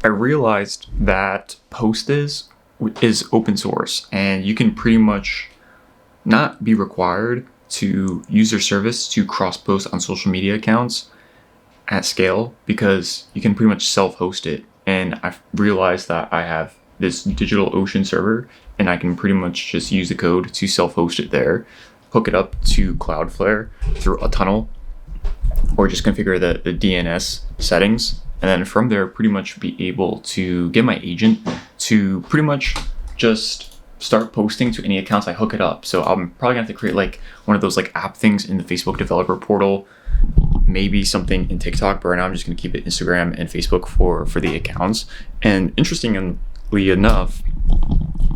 I realized that Postiz is open source, and you can pretty much not be required to use their service to cross post on social media accounts at scale, because you can pretty much self-host it. And I've realized that I have this DigitalOcean server, and I can pretty much just use the code to self-host it there, hook it up to Cloudflare through a tunnel, or just configure the DNS settings, and then from there pretty much be able to get my agent to pretty much just start posting to any accounts I hook it up. So I'm probably gonna have to create like one of those like app things in the Facebook developer portal, maybe something in TikTok, but right now I'm just gonna keep it Instagram and Facebook for the accounts. And interestingly enough,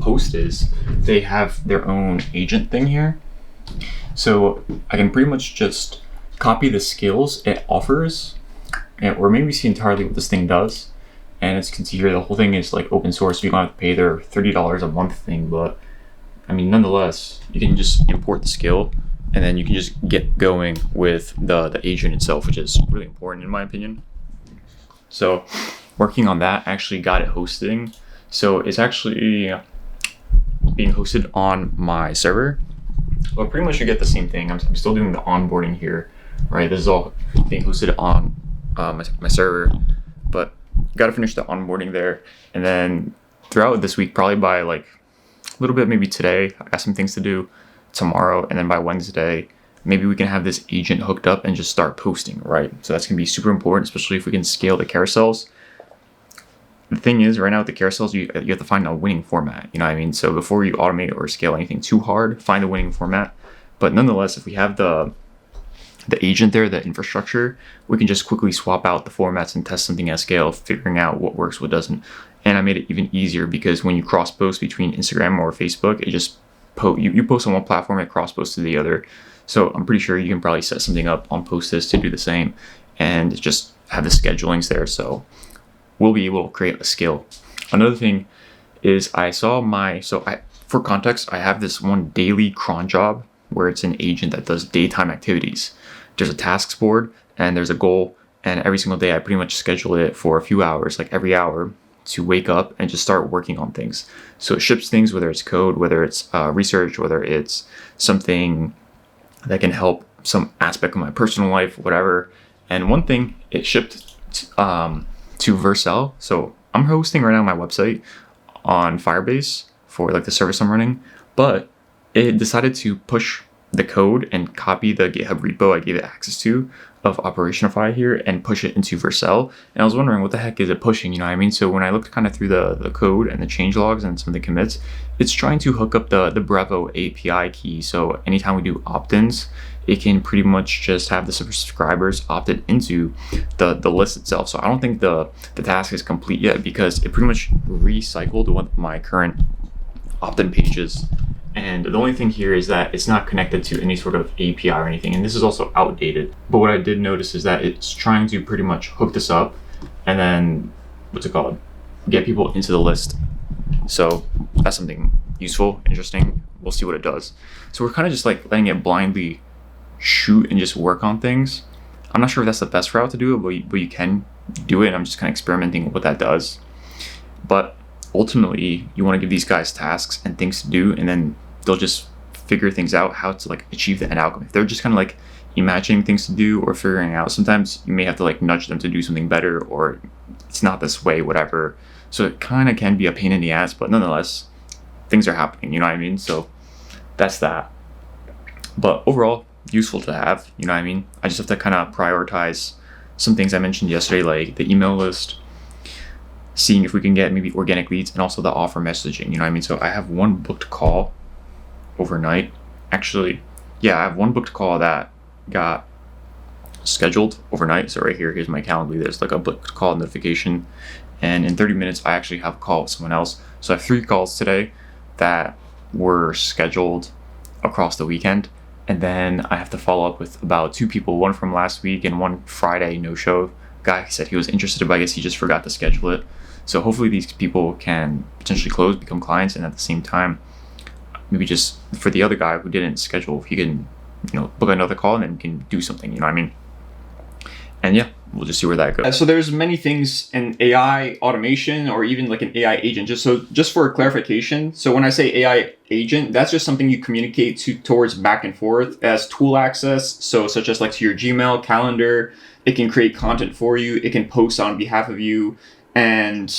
Postiz, they have their own agent thing here. So I can pretty much just copy the skills it offers, or maybe see entirely what this thing does. And as you can see here, the whole thing is like open source, so you don't have to pay their $30 a month thing. But I mean, nonetheless, you can just import the skill, and then you can just get going with the agent itself, which is really important in my opinion. So working on that, I actually got it hosting. So it's actually being hosted on my server. Well, pretty much you get the same thing. I'm still doing the onboarding here, right? This is all being hosted on my server, but got to finish the onboarding there. And then throughout this week, probably by like a little bit, maybe today, I got some things to do tomorrow. And then by Wednesday, maybe we can have this agent hooked up and just start posting, right? So that's going to be super important, especially if we can scale the carousels. The thing is, right now with the carousels, you have to find a winning format, you know what I mean? So before you automate or scale anything too hard, find a winning format. But nonetheless, if we have the agent there, the infrastructure, we can just quickly swap out the formats and test something at scale, figuring out what works, what doesn't. And I made it even easier because when you cross post between Instagram or Facebook, it just you post on one platform, it cross posts to the other. So I'm pretty sure you can probably set something up on Postiz to do the same, and just have the schedulings there. So we'll be able to create a skill. Another thing is for context, I have this one daily cron job where it's an agent that does daytime activities. There's a tasks board and there's a goal, and every single day I pretty much schedule it for a few hours, like every hour, to wake up and just start working on things. So it ships things, whether it's code, whether it's research, whether it's something that can help some aspect of my personal life, whatever. And one thing, it shipped to Vercel. So I'm hosting right now my website on Firebase for like the service I'm running, but it decided to push the code and copy the GitHub repo I gave it access to of Operationify here and push it into Vercel. And I was wondering, what the heck is it pushing? You know what I mean? So when I looked kind of through the code and the change logs and some of the commits, it's trying to hook up the Brevo API key. So anytime we do opt-ins, it can pretty much just have the subscribers opted into the list itself. So I don't think the task is complete yet, because it pretty much recycled one of my current opt-in pages. And the only thing here is that it's not connected to any sort of API or anything. And this is also outdated. But what I did notice is that it's trying to pretty much hook this up and then, get people into the list. So that's something useful, interesting. We'll see what it does. So we're kind of just like letting it blindly shoot and just work on things. I'm not sure if that's the best route to do it, but you can do it. I'm just kind of experimenting with what that does. But ultimately, you want to give these guys tasks and things to do, and then they'll just figure things out how to like achieve the end outcome. If they're just kind of like imagining things to do or figuring out, sometimes you may have to like nudge them to do something better, or it's not this way, whatever. So it kind of can be a pain in the ass, but nonetheless, things are happening, you know what I mean? So that's that. But overall, useful to have, you know what I mean? I just have to kind of prioritize some things I mentioned yesterday, like the email list, seeing if we can get maybe organic leads, and also the offer messaging, you know what I mean? So I have one booked call overnight. Actually, yeah, I have one booked call that got scheduled overnight. So right here, here's my calendar. There's like a booked call notification. And in 30 minutes, I actually have a call with someone else. So I have 3 calls today that were scheduled across the weekend. And then I have to follow up with about 2 people, one from last week and one Friday no-show guy. Said he was interested, but I guess he just forgot to schedule it. So hopefully these people can potentially close, become clients, and at the same time, maybe just for the other guy who didn't schedule, he can, book another call and then can do something, you know what I mean? And yeah, we'll just see where that goes. So there's many things in AI automation or even like an AI agent. Just for clarification, so when I say AI agent, that's just something you communicate towards back and forth as tool access. So such as like to your Gmail, calendar, it can create content for you, it can post on behalf of you, and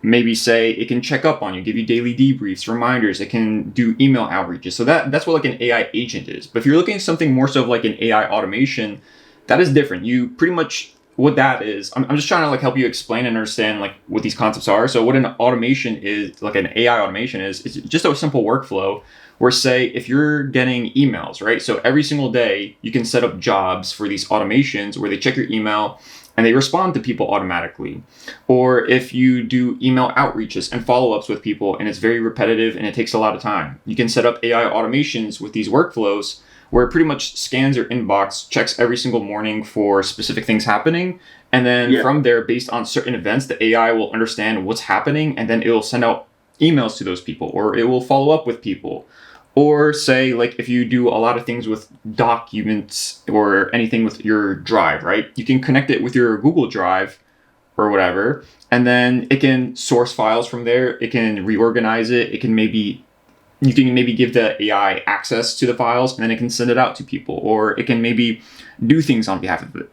maybe say it can check up on you, give you daily debriefs, reminders, it can do email outreaches. So that's what like an AI agent is. But if you're looking at something more so of like an AI automation, that is different. You pretty much, what that is, I'm just trying to like help you explain and understand like what these concepts are. So what an automation is, like an AI automation is just a simple workflow where, say, if you're getting emails, right? So every single day you can set up jobs for these automations where they check your email and they respond to people automatically. Or if you do email outreaches and follow-ups with people and it's very repetitive and it takes a lot of time, you can set up AI automations with these workflows where it pretty much scans your inbox, checks every single morning for specific things happening. And then from there, based on certain events, the AI will understand what's happening and then it will send out emails to those people, or it will follow up with people. Or say, like, if you do a lot of things with documents or anything with your drive, right? You can connect it with your Google Drive or whatever, and then it can source files from there. It can reorganize it. You can maybe give the AI access to the files, and then it can send it out to people, or it can maybe do things on behalf of it.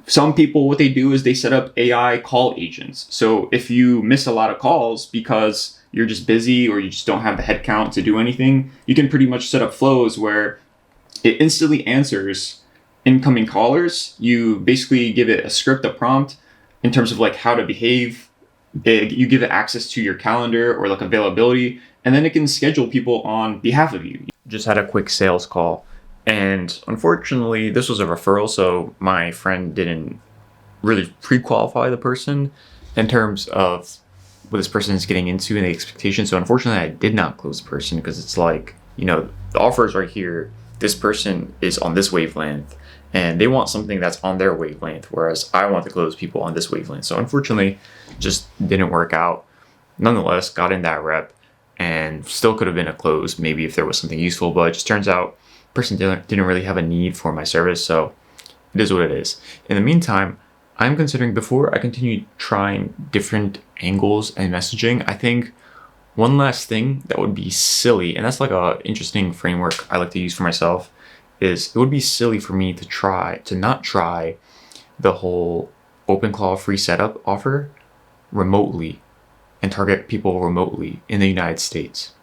Some people, what they do is they set up AI call agents. So if you miss a lot of calls because you're just busy or you just don't have the headcount to do anything, you can pretty much set up flows where it instantly answers incoming callers. You basically give it a script, a prompt in terms of like how to behave. You give it access to your calendar or like availability, and then it can schedule people on behalf of you. Just had a quick sales call, and unfortunately this was a referral, so my friend didn't really pre-qualify the person in terms of what this person is getting into and the expectation. So unfortunately I did not close the person, because it's like, the offer is right here, this person is on this wavelength and they want something that's on their wavelength, whereas I want to close people on this wavelength. So unfortunately just didn't work out. Nonetheless, got in that rep and still could have been a close maybe if there was something useful, but it just turns out person didn't really have a need for my service. So it is what it is. In the meantime, I'm considering, before I continue trying different angles and messaging, I think one last thing that would be silly, and that's like a interesting framework I like to use for myself, is it would be silly for me to not try the whole OpenClaw free setup offer remotely and target people remotely in the United States.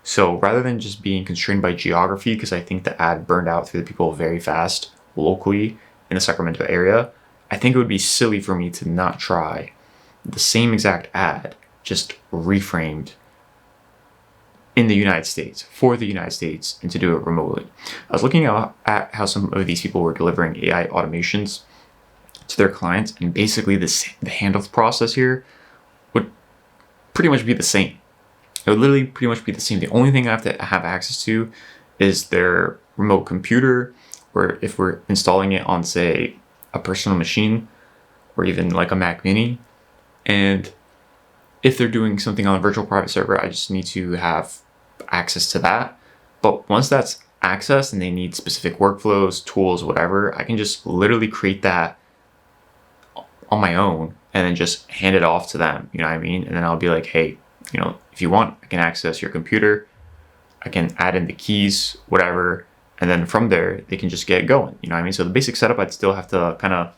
So rather than just being constrained by geography, because I think the ad burned out through the people very fast locally in the Sacramento area, I think it would be silly for me to not try the same exact ad, just reframed in the United States, for the United States, and to do it remotely. I was looking at how some of these people were delivering AI automations to their clients, and basically the handoff process here would pretty much be the same. It would literally pretty much be the same. The only thing I have to have access to is their remote computer, or if we're installing it on, say, a personal machine or even like a Mac Mini. And if they're doing something on a virtual private server, I just need to have access to that. But once that's accessed and they need specific workflows, tools, whatever, I can just literally create that on my own and then just hand it off to them. You know what I mean? And then I'll be like, hey, if you want, I can access your computer. I can add in the keys, whatever. And then from there, they can just get going. You know what I mean? So the basic setup, I'd still have to kind of,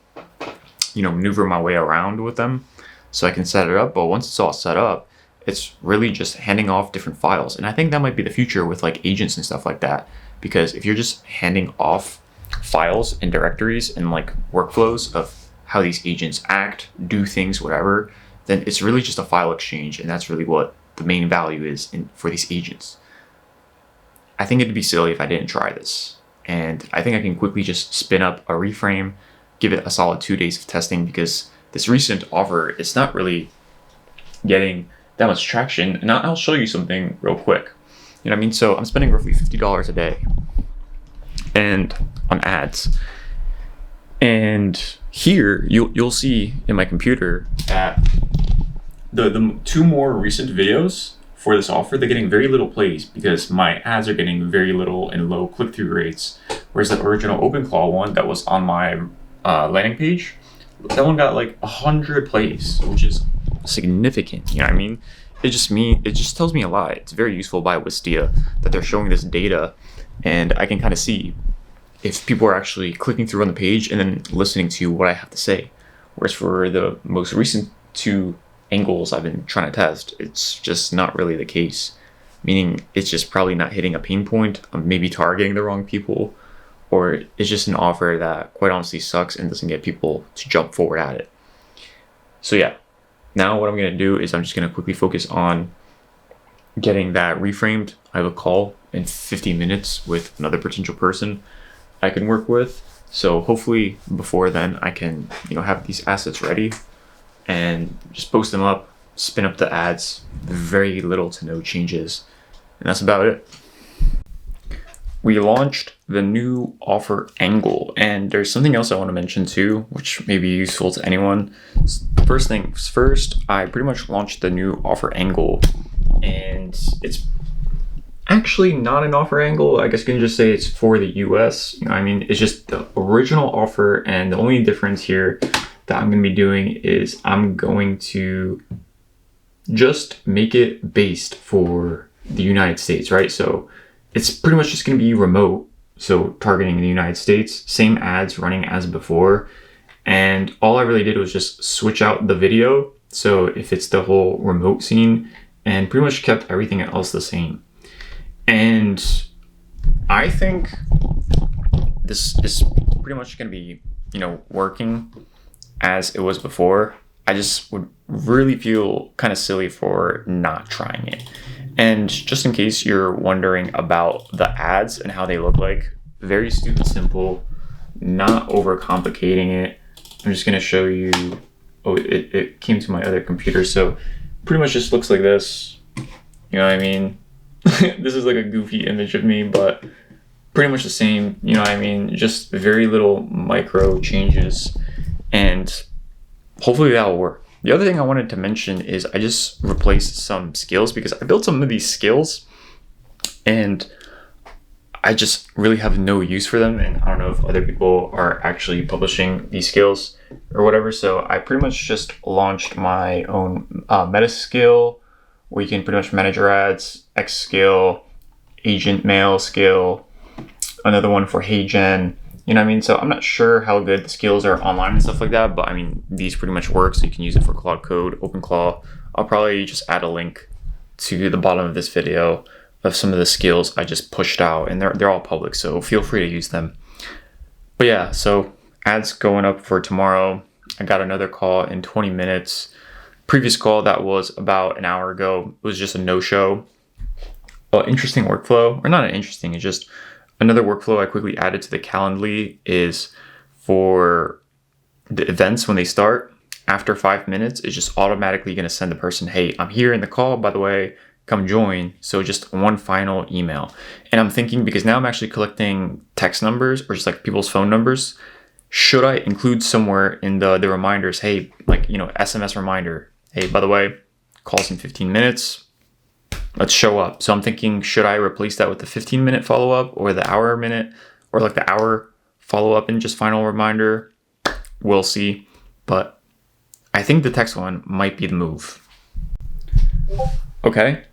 maneuver my way around with them so I can set it up. But once it's all set up, it's really just handing off different files. And I think that might be the future with like agents and stuff like that. Because if you're just handing off files and directories and like workflows of how these agents act, do things, whatever, then it's really just a file exchange. And that's really what the main value is for these agents. I think it'd be silly if I didn't try this. And I think I can quickly just spin up a reframe, give it a solid 2 days of testing, because this recent offer, it's not really getting that much traction. And I'll show you something real quick. You know what I mean? So I'm spending roughly $50 a day and on ads. And here you'll see in my computer that the two more recent videos for this offer, they're getting very little plays because my ads are getting very little and low click-through rates. Whereas the original OpenClaw one that was on my landing page, that one got like 100 plays, which is significant. You know what I mean? It just tells me a lot. It's very useful by Wistia that they're showing this data, and I can kind of see if people are actually clicking through on the page and then listening to what I have to say. Whereas for the most recent two angles I've been trying to test, it's just not really the case. Meaning it's just probably not hitting a pain point, maybe targeting the wrong people, or it's just an offer that quite honestly sucks and doesn't get people to jump forward at it. So yeah, now what I'm going to do is I'm just going to quickly focus on getting that reframed. I have a call in 15 minutes with another potential person I can work with. So hopefully before then I can, have these assets ready and just post them up, spin up the ads, very little to no changes. And that's about it. We launched the new offer angle, and there's something else I want to mention too, which may be useful to anyone. First things first, I pretty much launched the new offer angle, and it's actually not an offer angle. I guess you can just say it's for the US. It's just the original offer, and the only difference here that I'm going to be doing is I'm going to just make it based for the United States, right? So it's pretty much just going to be remote, so targeting the United States, same ads running as before. And all I really did was just switch out the video, so if it's the whole remote scene, and pretty much kept everything else the same. And I think this is pretty much going to be, working as it was before. I just would really feel kind of silly for not trying it. And just in case you're wondering about the ads and how they look like, very stupid simple, not overcomplicating it. I'm just going to show you. Oh, it came to my other computer. So pretty much just looks like this. You know what I mean? This is like a goofy image of me, but pretty much the same. You know what I mean? Just very little micro changes, and hopefully that'll work. The other thing I wanted to mention is I just replaced some skills because I built some of these skills and I just really have no use for them. And I don't know if other people are actually publishing these skills or whatever. So I pretty much just launched my own meta skill where you can pretty much manage your ads, X skill, agent mail skill, another one for Hey Gen. You know what I mean? So I'm not sure how good the skills are online and stuff like that, but these pretty much work. So you can use it for Cloud Code, OpenClaw. I'll probably just add a link to the bottom of this video of some of the skills I just pushed out, and they're all public, so feel free to use them. But yeah, so ads going up for tomorrow. I got another call in 20 minutes. Previous call that was about an hour ago was just a no-show. Interesting workflow, or not an interesting, it's just another workflow I quickly added to the Calendly is for the events when they start. After 5 minutes, it's just automatically going to send the person, hey, I'm here in the call, by the way, come join. So just one final email. And I'm thinking, because now I'm actually collecting text numbers or just like people's phone numbers, should I include somewhere in the reminders, hey, SMS reminder, hey, by the way, calls in 15 minutes. Let's show up. So I'm thinking, should I replace that with the 15-minute follow-up or the hour minute or like the hour follow-up and just final reminder? We'll see. But I think the text one might be the move. Okay.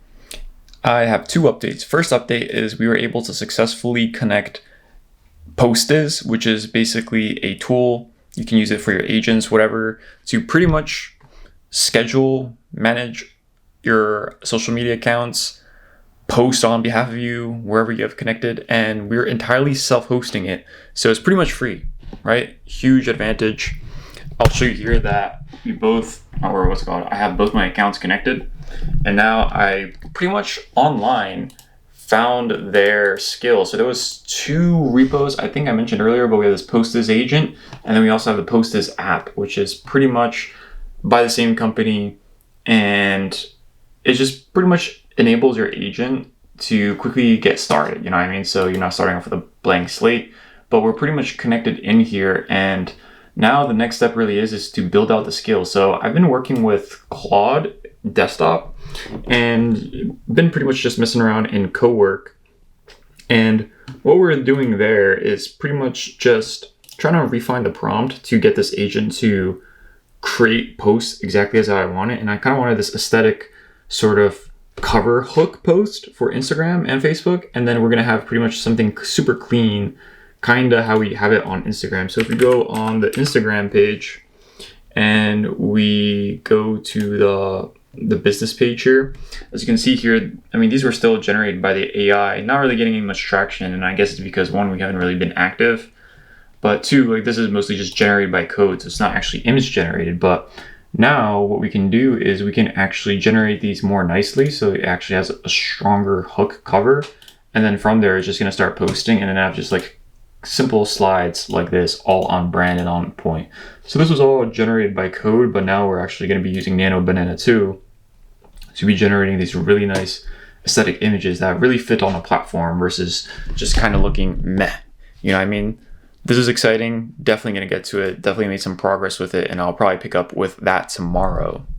I have two updates. First update is we were able to successfully connect Postiz, which is basically a tool. You can use it for your agents, whatever, to pretty much schedule, manage your social media accounts, post on behalf of you wherever you have connected, and we're entirely self-hosting it, so it's pretty much free, right? Huge advantage. I'll show you here that I have both my accounts connected, and now I pretty much online found their skill. So there was two repos I think I mentioned earlier, but we have this Postiz agent, and then we also have the Postiz app, which is pretty much by the same company, and it just pretty much enables your agent to quickly get started, you know what I mean? So you're not starting off with a blank slate, but we're pretty much connected in here. And now the next step really is to build out the skill. So I've been working with Claude desktop and been pretty much just messing around in Cowork. And what we're doing there is pretty much just trying to refine the prompt to get this agent to create posts exactly as I want it. And I kind of wanted this aesthetic sort of cover hook post for Instagram and Facebook. And then we're going to have pretty much something super clean, kind of how we have it on Instagram. So if we go on the Instagram page and we go to the business page here, as you can see here, I mean, these were still generated by the AI, not really getting any much traction. And I guess it's because one, we haven't really been active, but two, like this is mostly just generated by code. So it's not actually image generated. But now what we can do is we can actually generate these more nicely. So it actually has a stronger hook cover. And then from there, it's just going to start posting, and then I have just like simple slides like this, all on brand and on point. So this was all generated by code, but now we're actually going to be using Nano Banana 2 to be generating these really nice aesthetic images that really fit on a platform versus just kind of looking meh. You know what I mean? This is exciting. Definitely going to get to it. Definitely made some progress with it, and I'll probably pick up with that tomorrow.